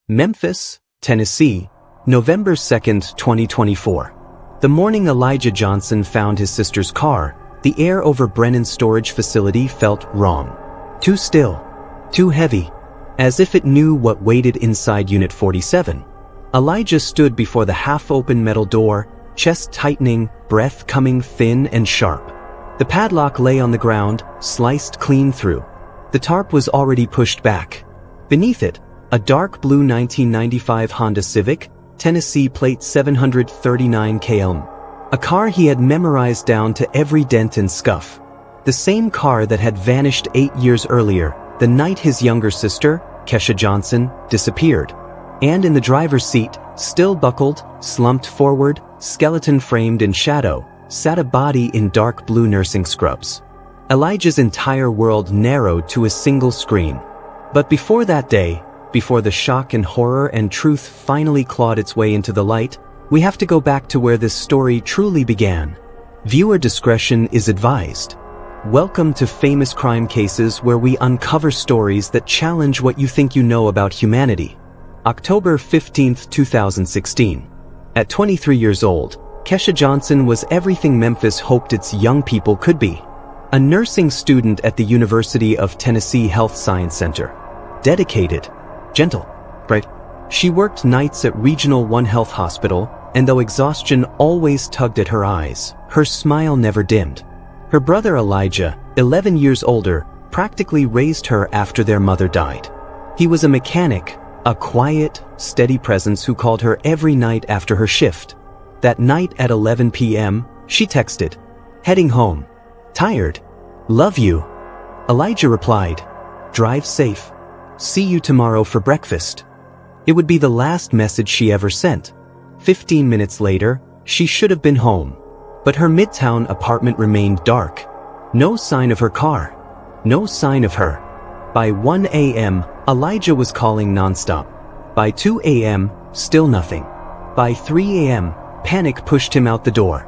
Memphis, Tennessee, November 2nd, 2024. The morning Elijah Johnson found his sister's car, the air over Brennan's storage facility felt wrong. Too still. Too heavy. As if it knew what waited inside Unit 47. Elijah stood before the half-open metal door, chest tightening, breath coming thin and sharp. The padlock lay on the ground, sliced clean through. The tarp was already pushed back. Beneath it, a dark blue 1995 Honda Civic, Tennessee plate 739 km. A car he had memorized down to every dent and scuff. The same car that had vanished 8 years earlier, the night his younger sister, Kesha Johnson, disappeared. And in the driver's seat, still buckled, slumped forward, skeleton framed in shadow, sat a body in dark blue nursing scrubs. Elijah's entire world narrowed to a single screen. But before that day, before the shock and horror and truth finally clawed its way into the light, we have to go back to where this story truly began. Viewer discretion is advised. Welcome to Famous Crime Cases, where we uncover stories that challenge what you think you know about humanity. October 15, 2016. At 23 years old, Kesha Johnson was everything Memphis hoped its young people could be. A nursing student at the University of Tennessee Health Science Center. Dedicated. Gentle. Bright. She worked nights at Regional One Health Hospital, and though exhaustion always tugged at her eyes, her smile never dimmed. Her brother Elijah, 11 years older, practically raised her after their mother died. He was a mechanic, a quiet, steady presence who called her every night after her shift. That night at 11 p.m., she texted, "Heading home. Tired. Love you." Elijah replied, "Drive safe. See you tomorrow for breakfast." It would be the last message she ever sent. 15 minutes later, she should have been home. But her midtown apartment remained dark. No sign of her car. No sign of her. By 1 a.m., Elijah was calling nonstop. By 2 a.m., still nothing. By 3 a.m., panic pushed him out the door.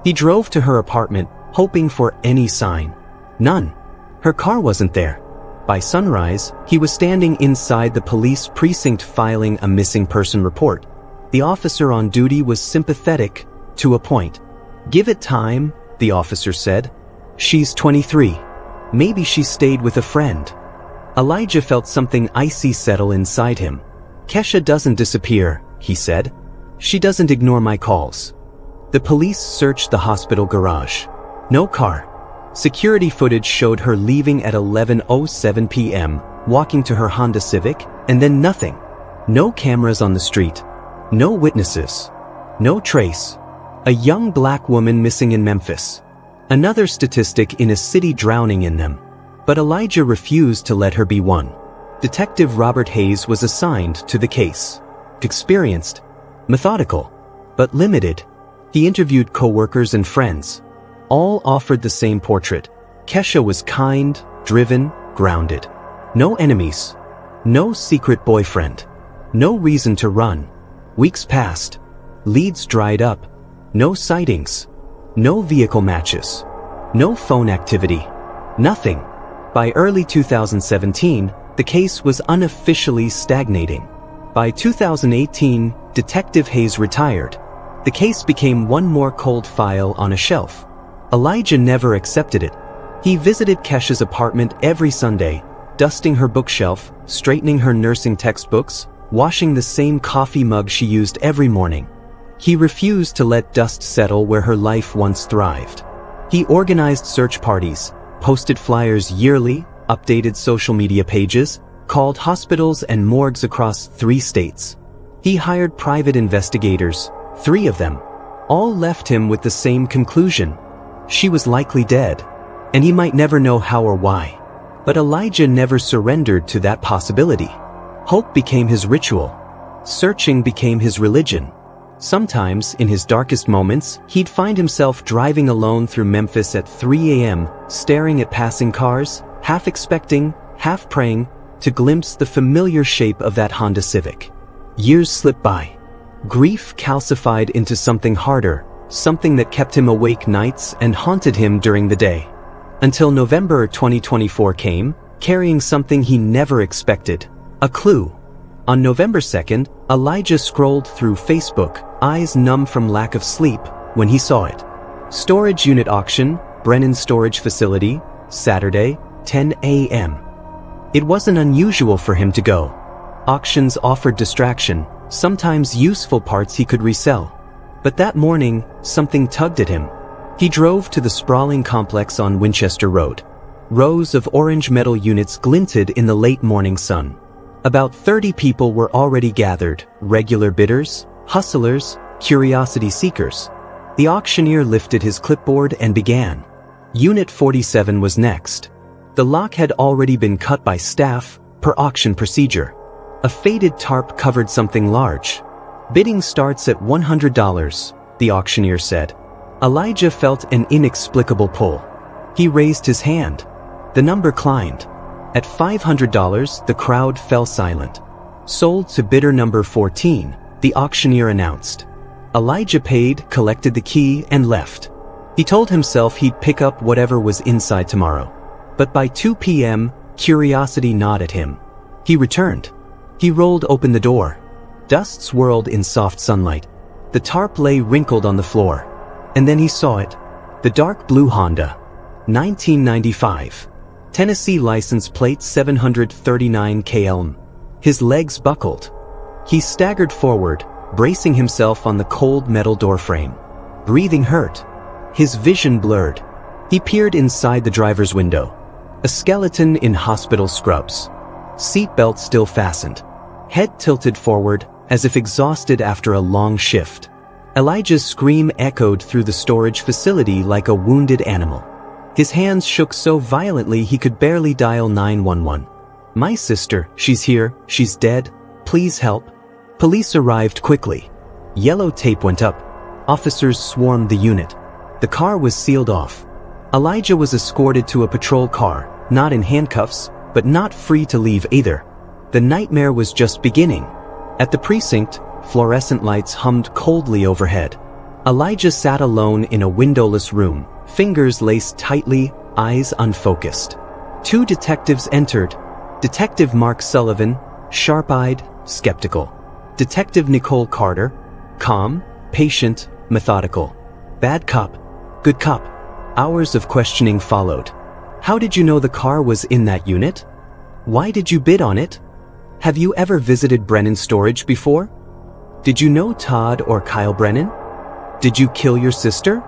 He drove to her apartment, hoping for any sign. None. Her car wasn't there. By sunrise, he was standing inside the police precinct filing a missing person report. The officer on duty was sympathetic, to a point. "Give it time," the officer said. "She's 23. Maybe she stayed with a friend." Elijah felt something icy settle inside him. "Kesha doesn't disappear," he said. "She doesn't ignore my calls." The police searched the hospital garage. No car. Security footage showed her leaving at 11:07 p.m., walking to her Honda Civic, and then nothing. No cameras on the street. No witnesses. No trace. A young black woman missing in Memphis. Another statistic in a city drowning in them. But Elijah refused to let her be one. Detective Robert Hayes was assigned to the case. Experienced. Methodical. But limited. He interviewed co-workers and friends. All offered the same portrait. Kesha was kind, driven, grounded. No enemies. No secret boyfriend. No reason to run. Weeks passed. Leads dried up. No sightings. No vehicle matches. No phone activity. Nothing. By early 2017, the case was unofficially stagnating. By 2018, Detective Hayes retired. The case became one more cold file on a shelf. Elijah never accepted it. He visited Kesha's apartment every Sunday, dusting her bookshelf, straightening her nursing textbooks, washing the same coffee mug she used every morning. He refused to let dust settle where her life once thrived. He organized search parties, posted flyers yearly, updated social media pages, called hospitals and morgues across 3 states. He hired private investigators, 3 of them. All left him with the same conclusion. She was likely dead, and he might never know how or why. But Elijah never surrendered to that possibility. Hope became his ritual. Searching became his religion. Sometimes, in his darkest moments, he'd find himself driving alone through Memphis at 3 a.m., staring at passing cars, half expecting, half praying, to glimpse the familiar shape of that Honda Civic. Years slipped by. Grief calcified into something harder, something that kept him awake nights and haunted him during the day. Until November 2024 came, carrying something he never expected. A clue. On November 2nd, Elijah scrolled through Facebook, eyes numb from lack of sleep, when he saw it. Storage unit auction, Brennan Storage Facility, Saturday, 10 a.m. It wasn't unusual for him to go. Auctions offered distraction, sometimes useful parts he could resell. But that morning, something tugged at him. He drove to the sprawling complex on Winchester Road. Rows of orange metal units glinted in the late morning sun. About 30 people were already gathered, regular bidders, hustlers, curiosity seekers. The auctioneer lifted his clipboard and began. Unit 47 was next. The lock had already been cut by staff, per auction procedure. A faded tarp covered something large. Bidding starts at $100, the auctioneer said. Elijah felt an inexplicable pull. He raised his hand. The number climbed. At $500, the crowd fell silent. Sold to bidder number 14, the auctioneer announced. Elijah paid, collected the key, and left. He told himself he'd pick up whatever was inside tomorrow. But by 2 p.m., curiosity gnawed at him. He returned. He rolled open the door. Dust swirled in soft sunlight. The tarp lay wrinkled on the floor. And then he saw it. The dark blue Honda. 1995. Tennessee license plate 739 KL. His legs buckled. He staggered forward, bracing himself on the cold metal doorframe. Breathing hurt. His vision blurred. He peered inside the driver's window. A skeleton in hospital scrubs. Seatbelt still fastened. Head tilted forward, as if exhausted after a long shift. Elijah's scream echoed through the storage facility like a wounded animal. His hands shook so violently he could barely dial 911. My sister, she's here, she's dead, please help. Police arrived quickly. Yellow tape went up. Officers swarmed the unit. The car was sealed off. Elijah was escorted to a patrol car, not in handcuffs, but not free to leave either. The nightmare was just beginning. At the precinct, fluorescent lights hummed coldly overhead. Elijah sat alone in a windowless room, fingers laced tightly, eyes unfocused. 2 detectives entered. Detective Mark Sullivan, sharp-eyed, skeptical. Detective Nicole Carter, calm, patient, methodical. Bad cop, good cop. Hours of questioning followed. How did you know the car was in that unit? Why did you bid on it? Have you ever visited Brennan Storage before? Did you know Todd or Kyle Brennan? Did you kill your sister?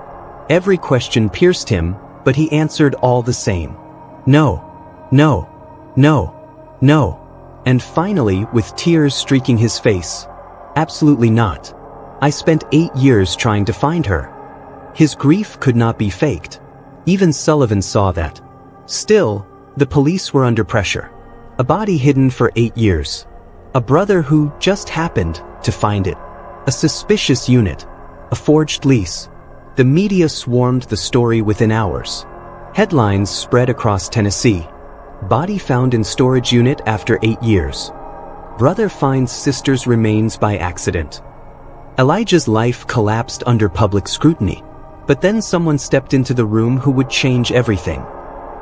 Every question pierced him, but he answered all the same. No, no, no, no. And finally, with tears streaking his face, absolutely not. I spent 8 years trying to find her. His grief could not be faked. Even Sullivan saw that. Still, the police were under pressure. A body hidden for 8 years. A brother who just happened to find it. A suspicious unit. A forged lease. The media swarmed the story within hours. Headlines spread across Tennessee. Body found in storage unit after 8 years. Brother finds sister's remains by accident. Elijah's life collapsed under public scrutiny. But then someone stepped into the room who would change everything.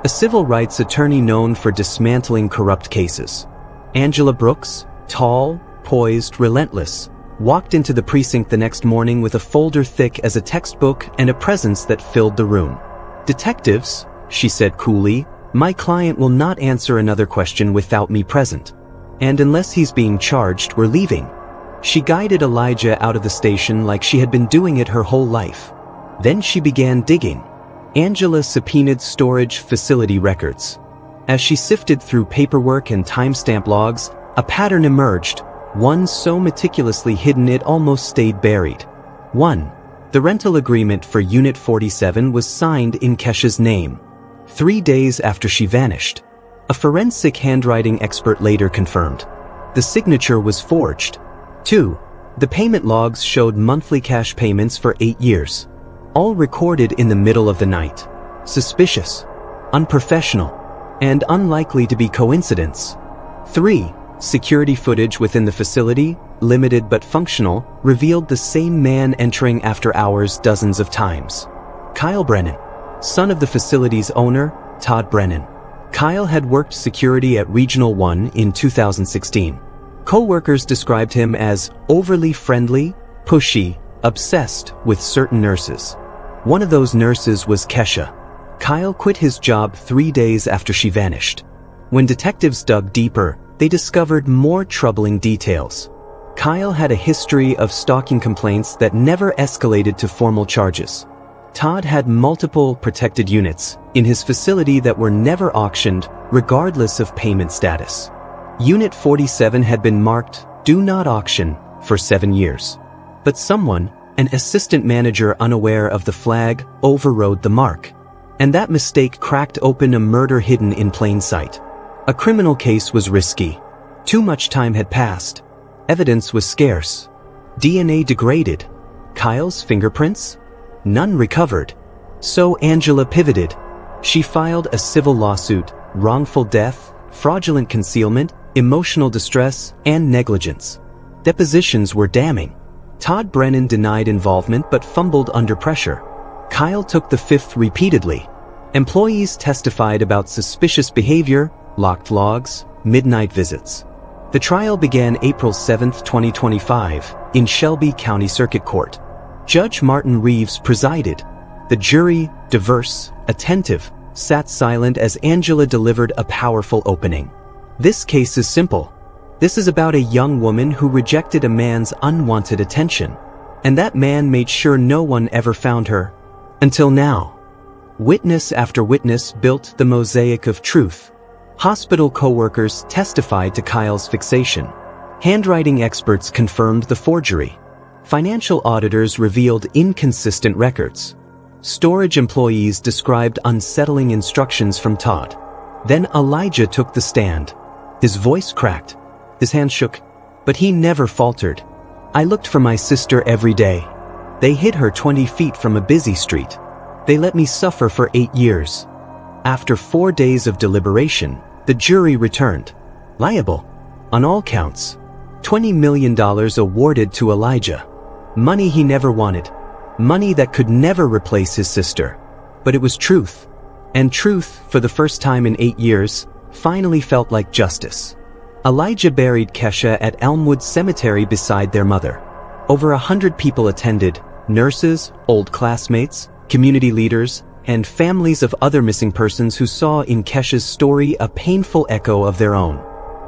A civil rights attorney known for dismantling corrupt cases. Angela Brooks, tall, poised, relentless, walked into the precinct the next morning with a folder thick as a textbook and a presence that filled the room. Detectives, she said coolly, my client will not answer another question without me present. And unless he's being charged, we're leaving. She guided Elijah out of the station like she had been doing it her whole life. Then she began digging. Angela subpoenaed storage facility records. As she sifted through paperwork and timestamp logs, a pattern emerged, one so meticulously hidden it almost stayed buried. 1. The rental agreement for Unit 47 was signed in Kesha's name. 3 days after she vanished. A forensic handwriting expert later confirmed. The signature was forged. 2. The payment logs showed monthly cash payments for 8 years. All recorded in the middle of the night. Suspicious, unprofessional, and unlikely to be coincidence. 3. Security footage within the facility, limited but functional, revealed the same man entering after hours dozens of times. Kyle Brennan, son of the facility's owner, Todd Brennan. Kyle had worked security at Regional 1 in 2016. Co-workers described him as overly friendly, pushy, obsessed with certain nurses. One of those nurses was Kesha. Kyle quit his job 3 days after she vanished. When detectives dug deeper, they discovered more troubling details. Kyle had a history of stalking complaints that never escalated to formal charges. Todd had multiple protected units in his facility that were never auctioned, regardless of payment status. Unit 47 had been marked "Do Not Auction" for 7 years. But someone, an assistant manager unaware of the flag, overrode the mark. And that mistake cracked open a murder hidden in plain sight. A criminal case was risky. Too much time had passed. Evidence was scarce. DNA degraded. Kyle's fingerprints? None recovered. So Angela pivoted. She filed a civil lawsuit: wrongful death, fraudulent concealment, emotional distress, and negligence. Depositions were damning. Todd Brennan denied involvement but fumbled under pressure. Kyle took the fifth repeatedly. Employees testified about suspicious behavior, locked logs, midnight visits. The trial began April 7, 2025, in Shelby County Circuit Court. Judge Martin Reeves presided. The jury, diverse, attentive, sat silent as Angela delivered a powerful opening. This case is simple. This is about a young woman who rejected a man's unwanted attention. And that man made sure no one ever found her. Until now. Witness after witness built the mosaic of truth. Hospital co-workers testified to Kyle's fixation. Handwriting experts confirmed the forgery. Financial auditors revealed inconsistent records. Storage employees described unsettling instructions from Todd. Then Elijah took the stand. His voice cracked. His hands shook. But he never faltered. "I looked for my sister every day. They hid her 20 feet from a busy street. They let me suffer for 8 years. After 4 days of deliberation, the jury returned. Liable. On all counts. $20 million awarded to Elijah. Money he never wanted. Money that could never replace his sister. But it was truth. And truth, for the first time in 8 years, finally felt like justice. Elijah buried Kesha at Elmwood Cemetery beside their mother. Over 100 people attended: nurses, old classmates, community leaders, and families of other missing persons who saw in Kesha's story a painful echo of their own.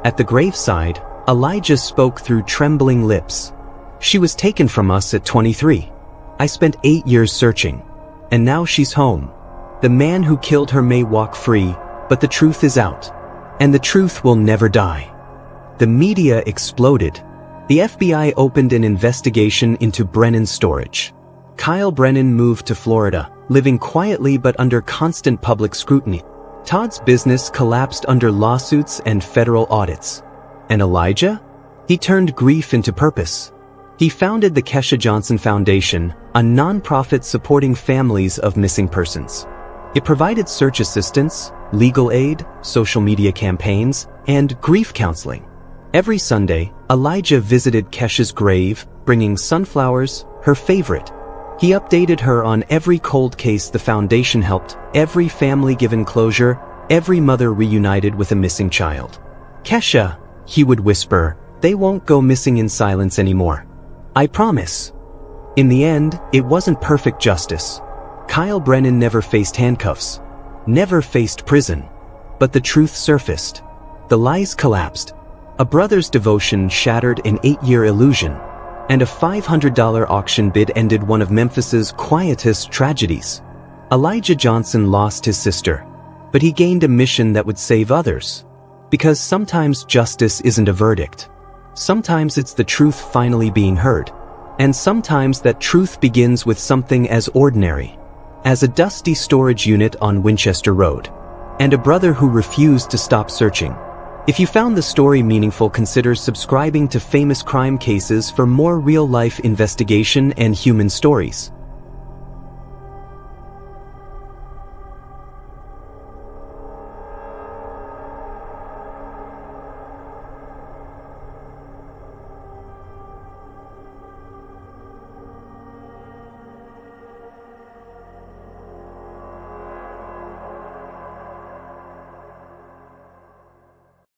At the graveside, Elijah spoke through trembling lips. "She was taken from us at 23. I spent 8 years searching. And now she's home. The man who killed her may walk free, but the truth is out. And the truth will never die." The media exploded. The FBI opened an investigation into Brennan's storage. Kyle Brennan moved to Florida, living quietly but under constant public scrutiny. Todd's business collapsed under lawsuits and federal audits. And Elijah? He turned grief into purpose. He founded the Kesha Johnson Foundation, a nonprofit supporting families of missing persons. It provided search assistance, legal aid, social media campaigns, and grief counseling. Every Sunday, Elijah visited Kesha's grave, bringing sunflowers, her favorite. He updated her on every cold case the foundation helped, every family given closure, every mother reunited with a missing child. "Kesha," he would whisper, "they won't go missing in silence anymore. I promise." In the end, it wasn't perfect justice. Kyle Brennan never faced handcuffs, never faced prison. But the truth surfaced. The lies collapsed. A brother's devotion shattered an 8-year illusion. And a $500 auction bid ended one of Memphis's quietest tragedies. Elijah Johnson lost his sister, but he gained a mission that would save others. Because sometimes justice isn't a verdict. Sometimes it's the truth finally being heard. And sometimes that truth begins with something as ordinary as a dusty storage unit on Winchester Road, and a brother who refused to stop searching. If you found the story meaningful, consider subscribing to Famous Crime Cases for more real-life investigation and human stories.